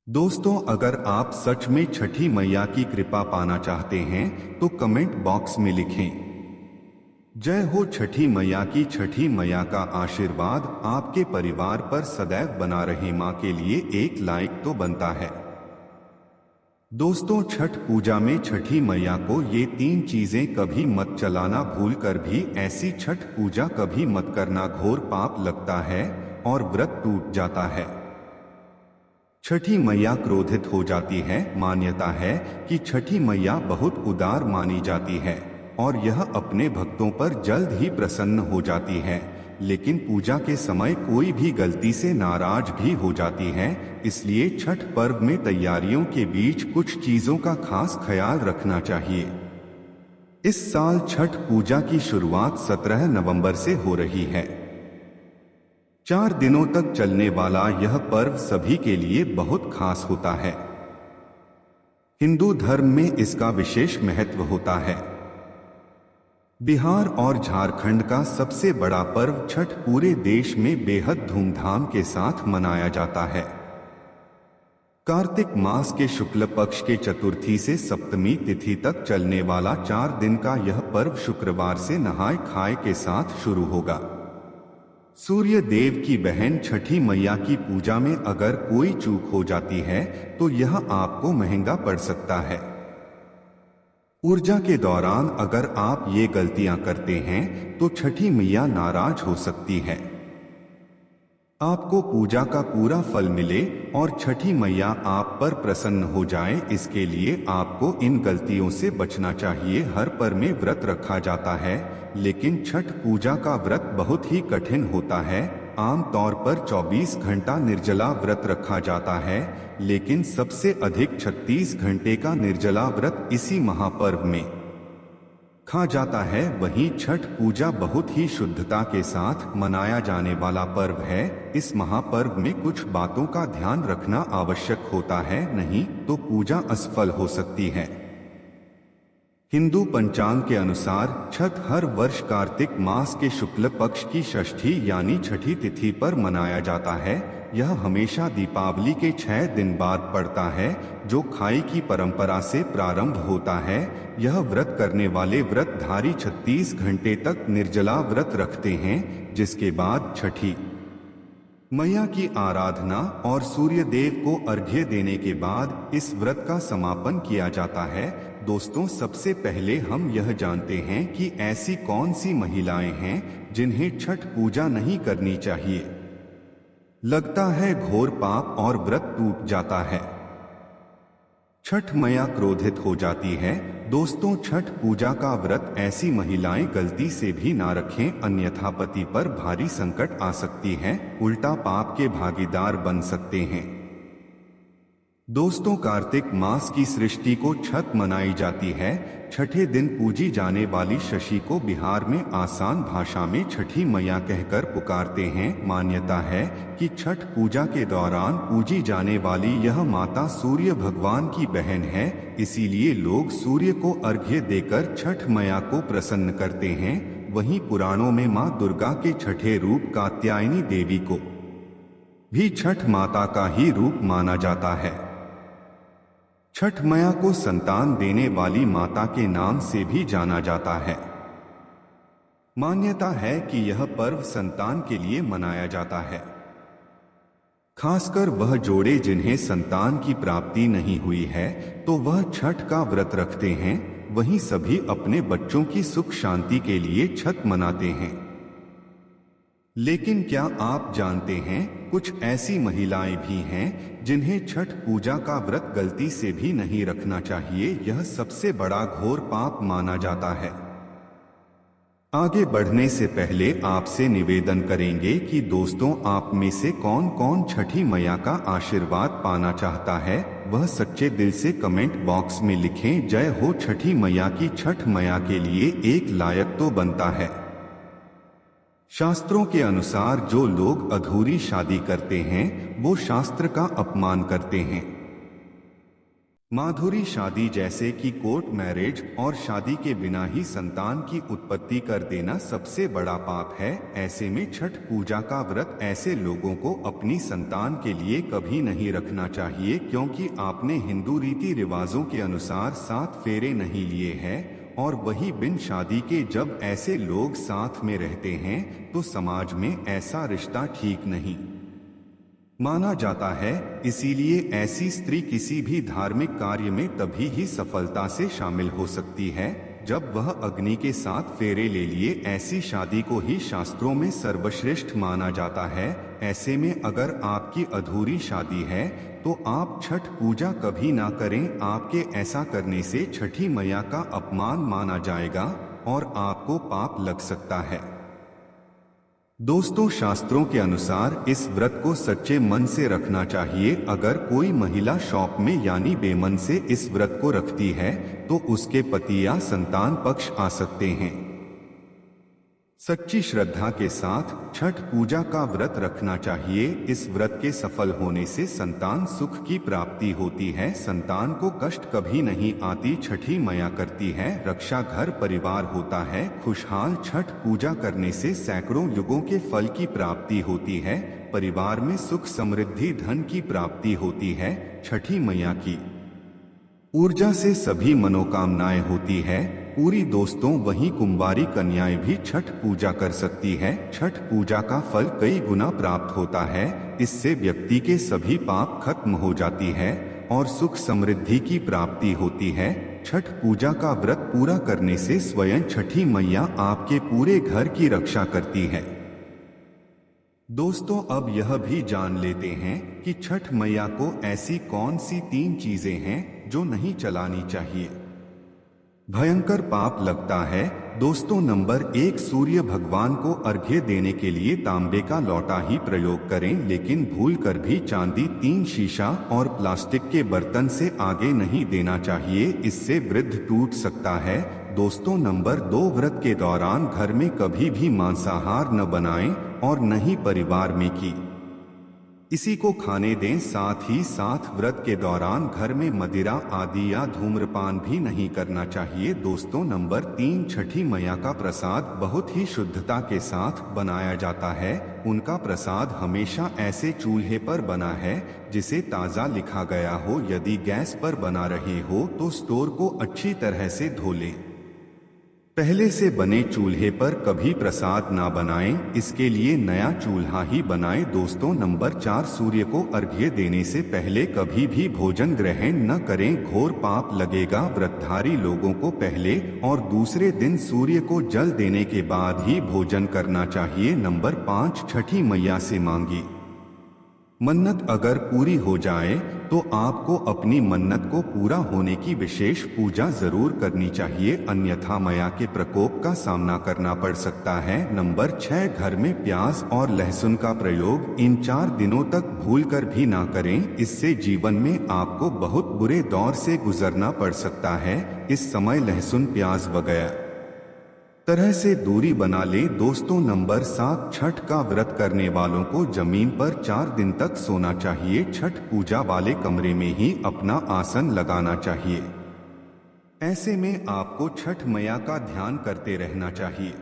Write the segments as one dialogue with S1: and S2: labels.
S1: दोस्तों, अगर आप सच में छठी मैया की कृपा पाना चाहते हैं तो कमेंट बॉक्स में लिखें जय हो छठी मैया की। छठी मैया का आशीर्वाद आपके परिवार पर सदैव बना रहे। मां के लिए एक लाइक तो बनता है। दोस्तों, छठ पूजा में छठी मैया को ये 3 चीजें कभी मत चलाना। भूल कर भी ऐसी छठ पूजा कभी मत करना, घोर पाप लगता है और व्रत टूट जाता है। छठी मैया क्रोधित हो जाती है। मान्यता है कि छठी मैया बहुत उदार मानी जाती है और यह अपने भक्तों पर जल्द ही प्रसन्न हो जाती है, लेकिन पूजा के समय कोई भी गलती से नाराज भी हो जाती है। इसलिए छठ पर्व में तैयारियों के बीच कुछ चीजों का खास ख्याल रखना चाहिए। इस साल छठ पूजा की शुरुआत 17 नवंबर से हो रही है। 4 दिनों तक चलने वाला यह पर्व सभी के लिए बहुत खास होता है। हिंदू धर्म में इसका विशेष महत्व होता है। बिहार और झारखंड का सबसे बड़ा पर्व छठ पूरे देश में बेहद धूमधाम के साथ मनाया जाता है। कार्तिक मास के शुक्ल पक्ष के चतुर्थी से सप्तमी तिथि तक चलने वाला 4 दिन का यह पर्व शुक्रवार से नहाय खाए के साथ शुरू होगा। सूर्य देव की बहन छठी मैया की पूजा में अगर कोई चूक हो जाती है तो यह आपको महंगा पड़ सकता है। ऊर्जा के दौरान अगर आप ये गलतियां करते हैं तो छठी मैया नाराज हो सकती है। आपको पूजा का पूरा फल मिले और छठी मैया आप पर प्रसन्न हो जाए, इसके लिए आपको इन गलतियों से बचना चाहिए। हर पर्व में व्रत रखा जाता है, लेकिन छठ पूजा का व्रत बहुत ही कठिन होता है। आमतौर पर 24 घंटा निर्जला व्रत रखा जाता है, लेकिन सबसे अधिक 36 घंटे का निर्जला व्रत इसी महापर्व में खा जाता है। वहीं छठ पूजा बहुत ही शुद्धता के साथ मनाया जाने वाला पर्व है। इस महापर्व में कुछ बातों का ध्यान रखना आवश्यक होता है, नहीं तो पूजा असफल हो सकती है। हिंदू पंचांग के अनुसार छठ हर वर्ष कार्तिक मास के शुक्ल पक्ष की षष्ठी यानी छठी तिथि पर मनाया जाता है। यह हमेशा दीपावली के 6 दिन बाद पड़ता है, जो खाई की परंपरा से प्रारंभ होता है। यह व्रत करने वाले व्रतधारी 36 घंटे तक निर्जला व्रत रखते हैं, जिसके बाद छठी मैया की आराधना और सूर्य देव को अर्घ्य देने के बाद इस व्रत का समापन किया जाता है। दोस्तों, सबसे पहले हम यह जानते हैं कि ऐसी कौन सी महिलाएं हैं जिन्हें छठ पूजा नहीं करनी चाहिए। लगता है घोर पाप और व्रत टूट जाता है। छठ मैया क्रोधित हो जाती है। दोस्तों, छठ पूजा का व्रत ऐसी महिलाएं गलती से भी ना रखें, अन्यथा पति पर भारी संकट आ सकती है, उल्टा पाप के भागीदार बन सकते हैं। दोस्तों, कार्तिक मास की सृष्टि को छठ मनाई जाती है। छठे दिन पूजी जाने वाली शशि को बिहार में आसान भाषा में छठी मैया कहकर पुकारते हैं। मान्यता है कि छठ पूजा के दौरान पूजी जाने वाली यह माता सूर्य भगवान की बहन है, इसीलिए लोग सूर्य को अर्घ्य देकर छठ मैया को प्रसन्न करते हैं। वहीं पुराणों में मां दुर्गा के छठे रूप कात्यायनी देवी को भी छठ माता का ही रूप माना जाता है। छठ मैया को संतान देने वाली माता के नाम से भी जाना जाता है। मान्यता है कि यह पर्व संतान के लिए मनाया जाता है। खासकर वह जोड़े जिन्हें संतान की प्राप्ति नहीं हुई है तो वह छठ का व्रत रखते हैं। वहीं सभी अपने बच्चों की सुख शांति के लिए छठ मनाते हैं। लेकिन क्या आप जानते हैं, कुछ ऐसी महिलाएं भी हैं जिन्हें छठ पूजा का व्रत गलती से भी नहीं रखना चाहिए। यह सबसे बड़ा घोर पाप माना जाता है। आगे बढ़ने से पहले आपसे निवेदन करेंगे कि दोस्तों, आप में से कौन कौन छठी मैया का आशीर्वाद पाना चाहता है, वह सच्चे दिल से कमेंट बॉक्स में लिखें। जय हो छठी मैया की। छठ मैया के लिए एक लायक तो बनता है। शास्त्रों के अनुसार जो लोग अधूरी शादी करते हैं वो शास्त्र का अपमान करते हैं। माधुरी शादी जैसे कि कोर्ट मैरिज और शादी के बिना ही संतान की उत्पत्ति कर देना सबसे बड़ा पाप है। ऐसे में छठ पूजा का व्रत ऐसे लोगों को अपनी संतान के लिए कभी नहीं रखना चाहिए, क्योंकि आपने हिंदू रीति रिवाजों के अनुसार 7 फेरे नहीं लिए हैं, और वही बिन शादी के जब ऐसे लोग साथ में रहते हैं तो समाज में ऐसा रिश्ता ठीक नहीं माना जाता है। इसीलिए ऐसी स्त्री किसी भी धार्मिक कार्य में तभी ही सफलता से शामिल हो सकती है जब वह अग्नि के साथ फेरे ले लिए। ऐसी शादी को ही शास्त्रों में सर्वश्रेष्ठ माना जाता है। ऐसे में अगर आपकी अधूरी शादी है तो आप छठ पूजा कभी ना करें। आपके ऐसा करने से छठी मैया का अपमान माना जाएगा और आपको पाप लग सकता है। दोस्तों, शास्त्रों के अनुसार इस व्रत को सच्चे मन से रखना चाहिए। अगर कोई महिला शौक में यानी बेमन से इस व्रत को रखती है तो उसके पति या संतान पक्ष आ सकते हैं। सच्ची श्रद्धा के साथ छठ पूजा का व्रत रखना चाहिए। इस व्रत के सफल होने से संतान सुख की प्राप्ति होती है, संतान को कष्ट कभी नहीं आती। छठी मैया करती है रक्षा, घर परिवार होता है खुशहाल। छठ पूजा करने से सैकड़ों युगों के फल की प्राप्ति होती है, परिवार में सुख समृद्धि धन की प्राप्ति होती है। छठी मैया की ऊर्जा से सभी मनोकामनाएं होती है पूरी। दोस्तों, वहीं कुंवारी कन्याएं भी छठ पूजा कर सकती है। छठ पूजा का फल कई गुना प्राप्त होता है। इससे व्यक्ति के सभी पाप खत्म हो जाती है और सुख समृद्धि की प्राप्ति होती है। छठ पूजा का व्रत पूरा करने से स्वयं छठी मैया आपके पूरे घर की रक्षा करती है। दोस्तों, अब यह भी जान लेते हैं कि छठ मैया को ऐसी कौन सी 3 चीजें हैं जो नहीं चलानी चाहिए, भयंकर पाप लगता है। दोस्तों, नंबर 1, सूर्य भगवान को अर्घ्य देने के लिए तांबे का लोटा ही प्रयोग करें, लेकिन भूलकर भी चांदी, 3 शीशा और प्लास्टिक के बर्तन से आगे नहीं देना चाहिए, इससे वृद्ध टूट सकता है। दोस्तों, नंबर 2, व्रत के दौरान घर में कभी भी मांसाहार न बनाएं और न ही परिवार में इसी को खाने दें। साथ ही साथ व्रत के दौरान घर में मदिरा आदि या धूम्रपान भी नहीं करना चाहिए। दोस्तों, नंबर 3, छठी मैया का प्रसाद बहुत ही शुद्धता के साथ बनाया जाता है। उनका प्रसाद हमेशा ऐसे चूल्हे पर बना है जिसे ताज़ा लिखा गया हो। यदि गैस पर बना रहे हो तो स्टोव को अच्छी तरह से धो लें। पहले से बने चूल्हे पर कभी प्रसाद ना बनाएं, इसके लिए नया चूल्हा ही बनाएं। दोस्तों, नंबर 4, सूर्य को अर्घ्य देने से पहले कभी भी भोजन ग्रहण न करें, घोर पाप लगेगा। व्रतधारी लोगों को पहले और दूसरे दिन सूर्य को जल देने के बाद ही भोजन करना चाहिए। नंबर 5, छठी मैया से मांगी मन्नत अगर पूरी हो जाए तो आपको अपनी मन्नत को पूरा होने की विशेष पूजा जरूर करनी चाहिए, अन्यथा मैया के प्रकोप का सामना करना पड़ सकता है। नंबर 6, घर में प्याज और लहसुन का प्रयोग इन 4 दिनों तक भूलकर भी ना करें, इससे जीवन में आपको बहुत बुरे दौर से गुजरना पड़ सकता है। इस समय लहसुन प्याज वगैरह तरह से दूरी बना ले। दोस्तों, नंबर 7, छठ का व्रत करने वालों को जमीन पर 4 दिन तक सोना चाहिए। छठ पूजा वाले कमरे में ही अपना आसन लगाना चाहिए। ऐसे में आपको छठ मैया का ध्यान करते रहना चाहिए,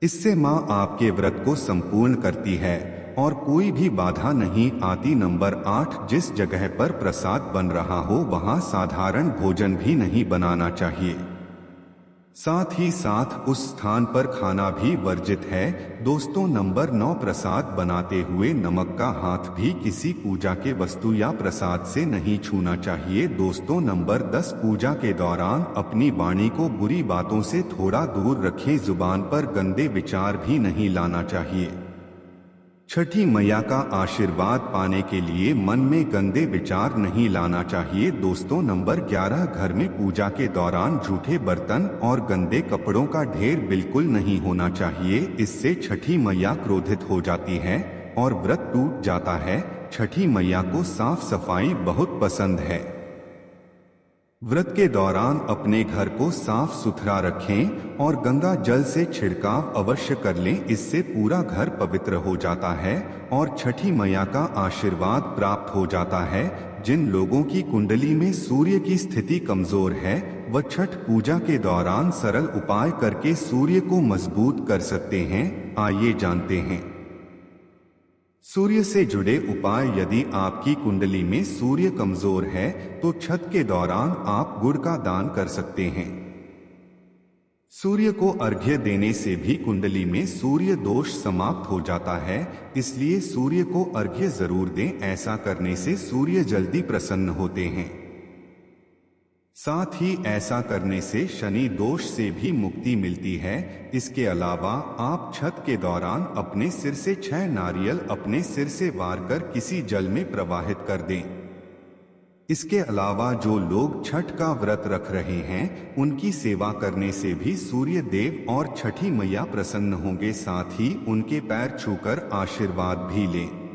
S1: इससे माँ आपके व्रत को संपूर्ण करती है और कोई भी बाधा नहीं आती। नंबर 8, जिस जगह पर प्रसाद बन रहा हो वहां साधारण भोजन भी नहीं बनाना चाहिए, साथ ही साथ उस स्थान पर खाना भी वर्जित है। दोस्तों, नंबर 9, प्रसाद बनाते हुए नमक का हाथ भी किसी पूजा के वस्तु या प्रसाद से नहीं छूना चाहिए। दोस्तों, नंबर 10, पूजा के दौरान अपनी वाणी को बुरी बातों से थोड़ा दूर रखें, जुबान पर गंदे विचार भी नहीं लाना चाहिए। छठी मैया का आशीर्वाद पाने के लिए मन में गंदे विचार नहीं लाना चाहिए। दोस्तों, नंबर 11, घर में पूजा के दौरान झूठे बर्तन और गंदे कपड़ों का ढेर बिल्कुल नहीं होना चाहिए, इससे छठी मैया क्रोधित हो जाती है और व्रत टूट जाता है। छठी मैया को साफ सफाई बहुत पसंद है। व्रत के दौरान अपने घर को साफ सुथरा रखें और गंगा जल से छिड़काव अवश्य कर लें, इससे पूरा घर पवित्र हो जाता है और छठी मैया का आशीर्वाद प्राप्त हो जाता है। जिन लोगों की कुंडली में सूर्य की स्थिति कमजोर है वह छठ पूजा के दौरान सरल उपाय करके सूर्य को मजबूत कर सकते हैं। आइए जानते हैं सूर्य से जुड़े उपाय। यदि आपकी कुंडली में सूर्य कमजोर है तो छठ के दौरान आप गुड़ का दान कर सकते हैं। सूर्य को अर्घ्य देने से भी कुंडली में सूर्य दोष समाप्त हो जाता है, इसलिए सूर्य को अर्घ्य जरूर दें। ऐसा करने से सूर्य जल्दी प्रसन्न होते हैं। साथ ही ऐसा करने से शनि दोष से भी मुक्ति मिलती है। इसके अलावा आप छठ के दौरान अपने सिर से 6 नारियल अपने सिर से वार कर किसी जल में प्रवाहित कर दें। इसके अलावा जो लोग छठ का व्रत रख रहे हैं उनकी सेवा करने से भी सूर्य देव और छठी मैया प्रसन्न होंगे। साथ ही उनके पैर छूकर आशीर्वाद भी लें।